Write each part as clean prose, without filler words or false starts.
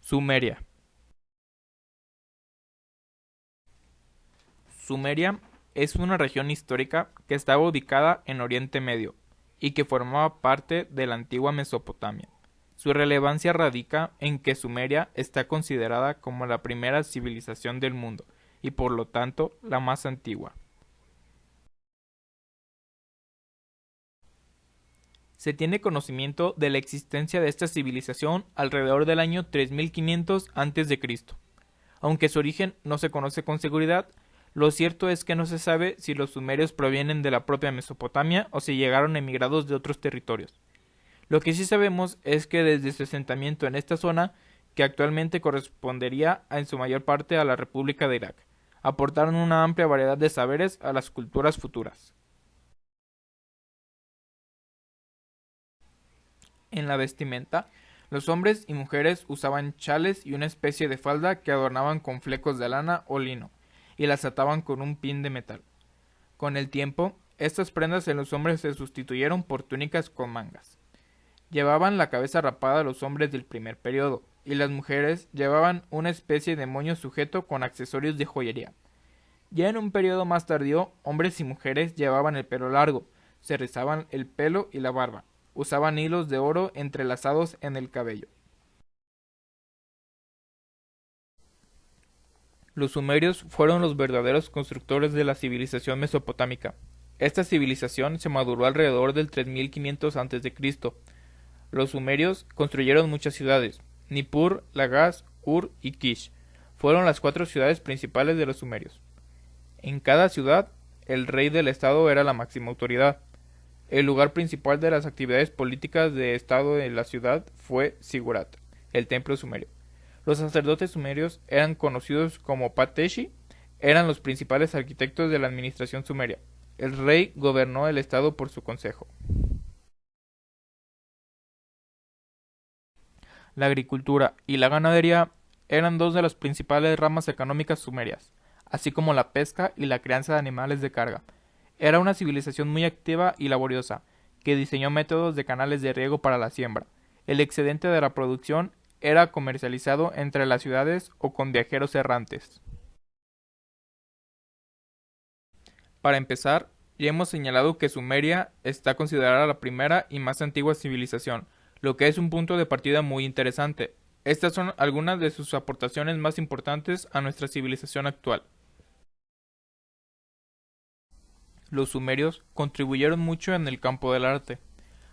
Sumeria. Sumeria es una región histórica que estaba ubicada en Oriente Medio y que formaba parte de la antigua Mesopotamia. Su relevancia radica en que Sumeria está considerada como la primera civilización del mundo y por lo tanto la más antigua. Se tiene conocimiento de la existencia de esta civilización alrededor del año 3500 a.C. Aunque su origen no se conoce con seguridad, lo cierto es que no se sabe si los sumerios provienen de la propia Mesopotamia o si llegaron emigrados de otros territorios. Lo que sí sabemos es que desde su asentamiento en esta zona, que actualmente correspondería en su mayor parte a la República de Irak, aportaron una amplia variedad de saberes a las culturas futuras. En la vestimenta, los hombres y mujeres usaban chales y una especie de falda que adornaban con flecos de lana o lino, y las ataban con un pin de metal. Con el tiempo, estas prendas en los hombres se sustituyeron por túnicas con mangas. Llevaban la cabeza rapada los hombres del primer periodo, y las mujeres llevaban una especie de moño sujeto con accesorios de joyería. Ya en un periodo más tardío, hombres y mujeres llevaban el pelo largo, se rizaban el pelo y la barba, usaban hilos de oro entrelazados en el cabello. Los sumerios fueron los verdaderos constructores de la civilización mesopotámica. Esta civilización se maduró alrededor del 3500 a.C. Los sumerios construyeron muchas ciudades. Nippur, Lagash, Ur y Kish fueron las 4 ciudades principales de los sumerios. En cada ciudad, el rey del estado era la máxima autoridad. El lugar principal de las actividades políticas de estado de la ciudad fue Sigurat, el templo sumerio. Los sacerdotes sumerios eran conocidos como Pateshi, eran los principales arquitectos de la administración sumeria. El rey gobernó el estado por su consejo. La agricultura y la ganadería eran dos de las principales ramas económicas sumerias, así como la pesca y la crianza de animales de carga. Era una civilización muy activa y laboriosa, que diseñó métodos de canales de riego para la siembra. El excedente de la producción era comercializado entre las ciudades o con viajeros errantes. Para empezar, ya hemos señalado que Sumeria está considerada la primera y más antigua civilización, lo que es un punto de partida muy interesante. Estas son algunas de sus aportaciones más importantes a nuestra civilización actual. Los sumerios contribuyeron mucho en el campo del arte.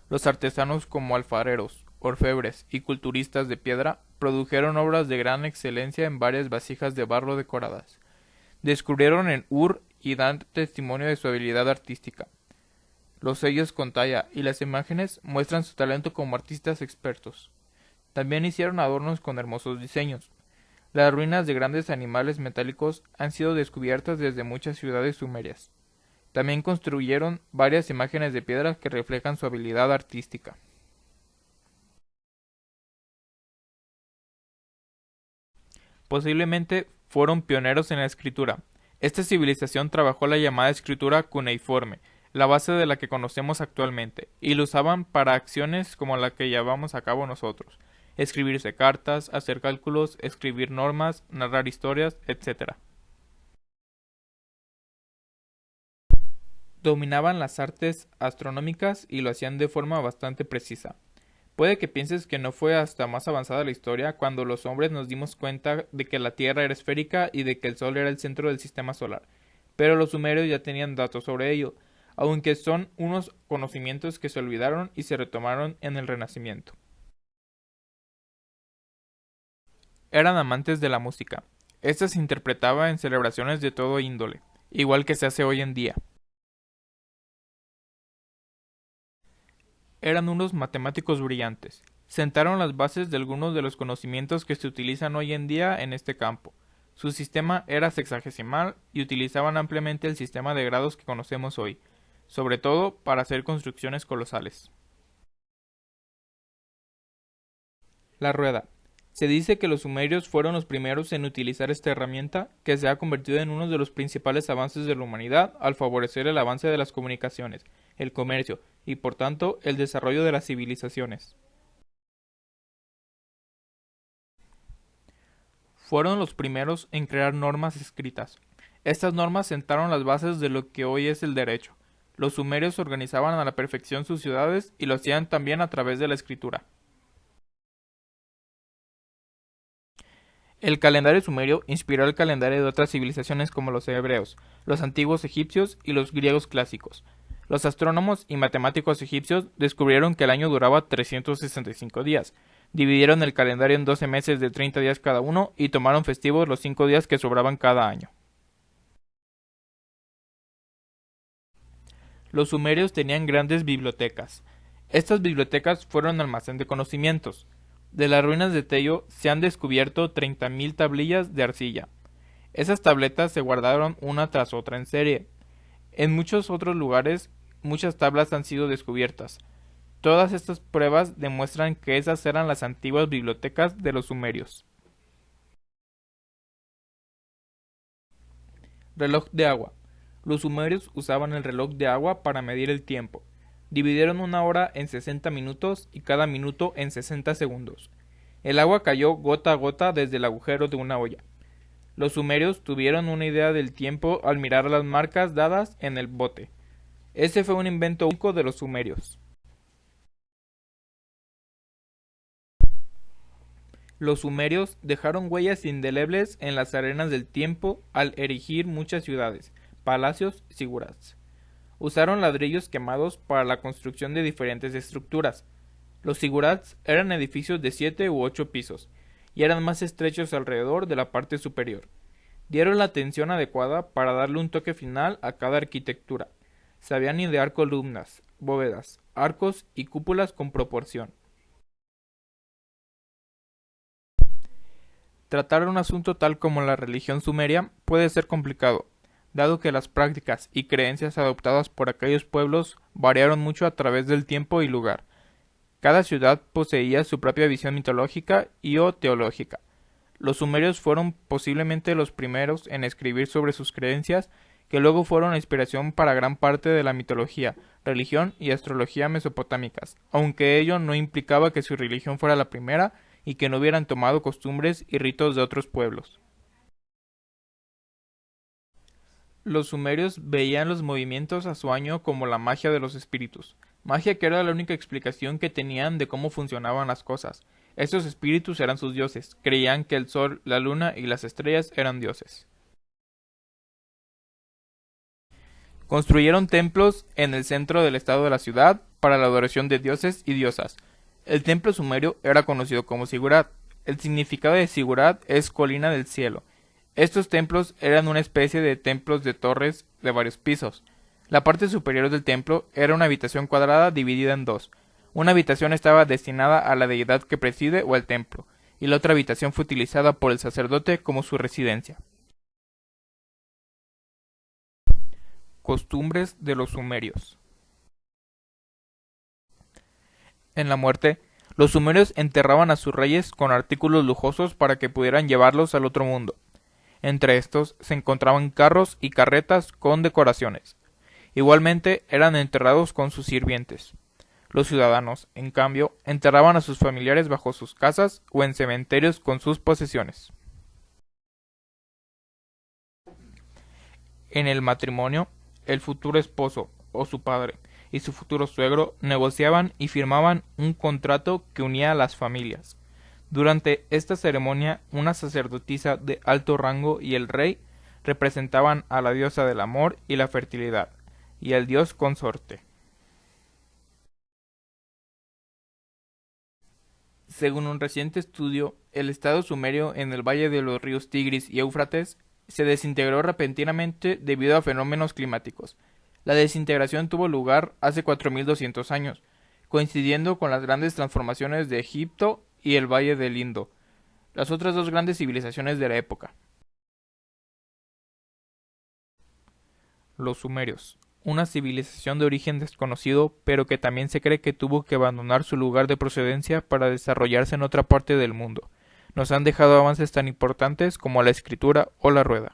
Los artesanos como alfareros, orfebres y culturistas de piedra produjeron obras de gran excelencia en varias vasijas de barro decoradas. Descubrieron en Ur y dan testimonio de su habilidad artística. Los sellos con talla y las imágenes muestran su talento como artistas expertos. También hicieron adornos con hermosos diseños. Las ruinas de grandes animales metálicos han sido descubiertas desde muchas ciudades sumerias. También construyeron varias imágenes de piedra que reflejan su habilidad artística. Posiblemente fueron pioneros en la escritura. Esta civilización trabajó la llamada escritura cuneiforme, la base de la que conocemos actualmente, y lo usaban para acciones como la que llevamos a cabo nosotros: escribirse cartas, hacer cálculos, escribir normas, narrar historias, etc. Dominaban las artes astronómicas y lo hacían de forma bastante precisa. Puede que pienses que no fue hasta más avanzada la historia cuando los hombres nos dimos cuenta de que la Tierra era esférica y de que el Sol era el centro del sistema solar, pero los sumerios ya tenían datos sobre ello, aunque son unos conocimientos que se olvidaron y se retomaron en el Renacimiento. Eran amantes de la música. Esta se interpretaba en celebraciones de todo índole, igual que se hace hoy en día. Eran unos matemáticos brillantes. Sentaron las bases de algunos de los conocimientos que se utilizan hoy en día en este campo. Su sistema era sexagesimal y utilizaban ampliamente el sistema de grados que conocemos hoy, sobre todo para hacer construcciones colosales. La rueda. Se dice que los sumerios fueron los primeros en utilizar esta herramienta, que se ha convertido en uno de los principales avances de la humanidad al favorecer el avance de las comunicaciones, el comercio y, por tanto, el desarrollo de las civilizaciones. Fueron los primeros en crear normas escritas. Estas normas sentaron las bases de lo que hoy es el derecho. Los sumerios organizaban a la perfección sus ciudades y lo hacían también a través de la escritura. El calendario sumerio inspiró el calendario de otras civilizaciones como los hebreos, los antiguos egipcios y los griegos clásicos. Los astrónomos y matemáticos egipcios descubrieron que el año duraba 365 días. Dividieron el calendario en 12 meses de 30 días cada uno y tomaron festivos los 5 días que sobraban cada año. Los sumerios tenían grandes bibliotecas. Estas bibliotecas fueron almacén de conocimientos. De las ruinas de Tello se han descubierto 30.000 tablillas de arcilla. Esas tabletas se guardaron una tras otra en serie. En muchos otros lugares, muchas tablas han sido descubiertas. Todas estas pruebas demuestran que esas eran las antiguas bibliotecas de los sumerios. Reloj de agua. Los sumerios usaban el reloj de agua para medir el tiempo. Dividieron una hora en 60 minutos y cada minuto en 60 segundos. El agua cayó gota a gota desde el agujero de una olla. Los sumerios tuvieron una idea del tiempo al mirar las marcas dadas en el bote. Ese fue un invento único de los sumerios. Los sumerios dejaron huellas indelebles en las arenas del tiempo al erigir muchas ciudades, palacios y zigurats. Usaron ladrillos quemados para la construcción de diferentes estructuras. Los zigurats eran edificios de 7 u 8 pisos, y eran más estrechos alrededor de la parte superior. Dieron la tensión adecuada para darle un toque final a cada arquitectura. Sabían idear columnas, bóvedas, arcos y cúpulas con proporción. Tratar un asunto tal como la religión sumeria puede ser complicado, dado que las prácticas y creencias adoptadas por aquellos pueblos variaron mucho a través del tiempo y lugar. Cada ciudad poseía su propia visión mitológica y o teológica. Los sumerios fueron posiblemente los primeros en escribir sobre sus creencias, que luego fueron la inspiración para gran parte de la mitología, religión y astrología mesopotámicas, aunque ello no implicaba que su religión fuera la primera y que no hubieran tomado costumbres y ritos de otros pueblos. Los sumerios veían los movimientos a su año como la magia de los espíritus, magia que era la única explicación que tenían de cómo funcionaban las cosas. Estos espíritus eran sus dioses, creían que el sol, la luna y las estrellas eran dioses. Construyeron templos en el centro del estado de la ciudad para la adoración de dioses y diosas. El templo sumerio era conocido como Sigurat. El significado de Sigurat es colina del cielo. Estos templos eran una especie de templos de torres de varios pisos. La parte superior del templo era una habitación cuadrada dividida en dos. Una habitación estaba destinada a la deidad que preside o al templo, y la otra habitación fue utilizada por el sacerdote como su residencia. Costumbres de los sumerios. En la muerte, los sumerios enterraban a sus reyes con artículos lujosos para que pudieran llevarlos al otro mundo. Entre estos se encontraban carros y carretas con decoraciones. Igualmente eran enterrados con sus sirvientes. Los ciudadanos, en cambio, enterraban a sus familiares bajo sus casas o en cementerios con sus posesiones. En el matrimonio, el futuro esposo o su padre y su futuro suegro negociaban y firmaban un contrato que unía a las familias. Durante esta ceremonia, una sacerdotisa de alto rango y el rey representaban a la diosa del amor y la fertilidad, y al dios consorte. Según un reciente estudio, el estado sumerio en el valle de los ríos Tigris y Éufrates se desintegró repentinamente debido a fenómenos climáticos. La desintegración tuvo lugar hace 4200 años, coincidiendo con las grandes transformaciones de Egipto y el valle del Indo, las otras dos grandes civilizaciones de la época. Los sumerios, una civilización de origen desconocido, pero que también se cree que tuvo que abandonar su lugar de procedencia para desarrollarse en otra parte del mundo. Nos han dejado avances tan importantes como la escritura o la rueda.